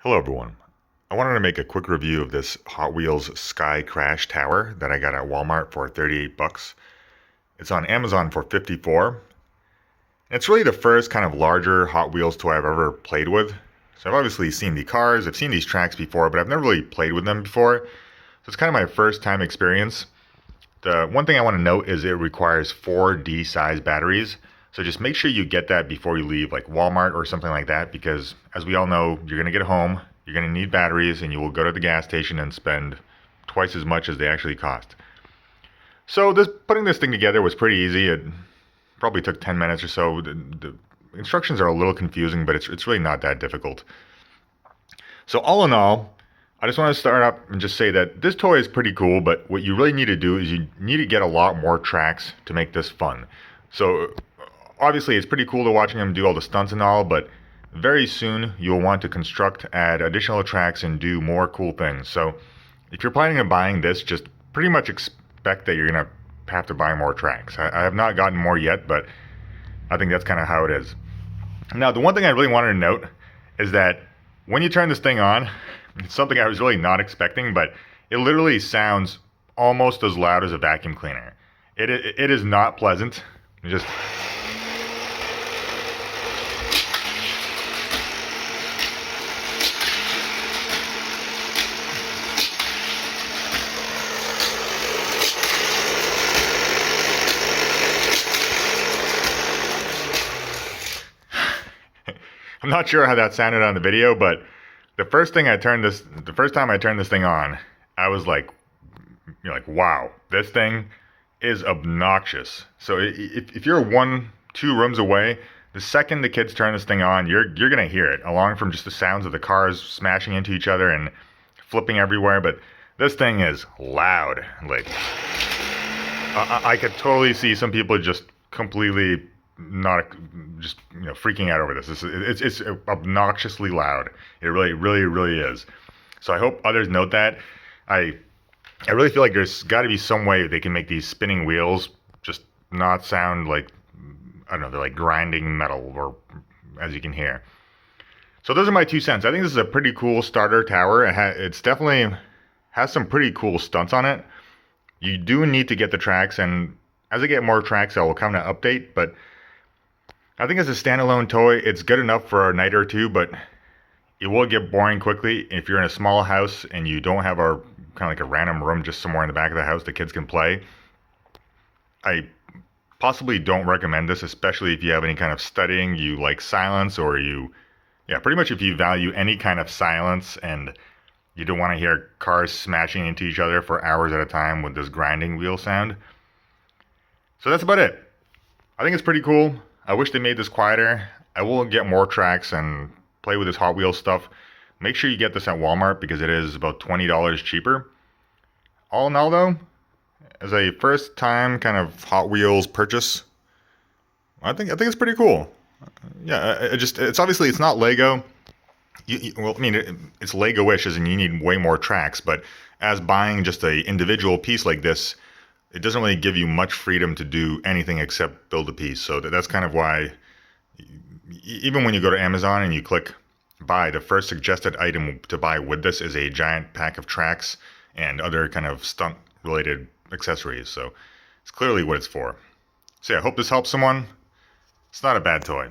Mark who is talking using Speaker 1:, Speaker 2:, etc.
Speaker 1: Hello everyone. I wanted to make a quick review of this Hot Wheels Sky Crash Tower that I got at Walmart for 38 bucks. It's on Amazon for 54. It's really the first kind of larger Hot Wheels toy I've ever played with. So I've obviously seen the cars, I've seen these tracks before, but I've never really played with them before. So it's kind of my first time experience. The one thing I want to note is it requires 4D size batteries. So just make sure you get that before you leave, like Walmart or something like that, because as we all know, you're going to get home, you're going to need batteries, and you will go to the gas station and spend twice as much as they actually cost. So putting this thing together was pretty easy. It probably took 10 minutes or so. The instructions are a little confusing, but it's really not that difficult. So all in all, I just want to start up and just say that this toy is pretty cool, but what you really need to do is you need to get a lot more tracks to make this fun. So obviously it's pretty cool to watching him do all the stunts and all, but very soon you'll want to construct, add additional tracks, and do more cool things. So if you're planning on buying this, just pretty much expect that you're going to have to buy more tracks. I have not gotten more yet, but I think that's kind of how it is. Now, the one thing I really wanted to note is that when you turn this thing on, it's something I was really not expecting, but it literally sounds almost as loud as a vacuum cleaner. It is not pleasant. Just I'm not sure how that sounded on the video, but the first time I turned this thing on, I was like, wow, this thing is obnoxious. So if you're 1-2 rooms away, the second the kids turn this thing on, you're gonna hear it, along from just the sounds of the cars smashing into each other and flipping everywhere. But this thing is loud. Like, I could totally see some people just completely not just freaking out over this. It's obnoxiously loud. It really is. So I hope others note that. I really feel like there's got to be some way they can make these spinning wheels just not sound like, I don't know, they're like grinding metal, or as you can hear. So those are my 2 cents. I think this is a pretty cool starter tower. It's definitely has some pretty cool stunts on it. You do need to get the tracks, and as I get more tracks, I will come to update. But I think as a standalone toy, it's good enough for a night or two, but it will get boring quickly if you're in a small house and you don't have a kind of like a random room just somewhere in the back of the house the kids can play. I possibly don't recommend this, especially if you have any kind of studying, you like silence, or pretty much if you value any kind of silence and you don't want to hear cars smashing into each other for hours at a time with this grinding wheel sound. So that's about it. I think it's pretty cool. I wish they made this quieter. I will get more tracks and play with this Hot Wheels stuff. Make sure you get this at Walmart because it is about $20 cheaper. All in all though, as a first time kind of Hot Wheels purchase, I think it's pretty cool. Yeah, it's obviously it's not Lego. It's Lego-ish, as in you need way more tracks, but as buying just a individual piece like this, it doesn't really give you much freedom to do anything except build a piece. So that's kind of why, even when you go to Amazon and you click buy, the first suggested item to buy with this is a giant pack of tracks and other kind of stunt related accessories. So it's clearly what it's for. So yeah, I hope this helps someone. It's not a bad toy.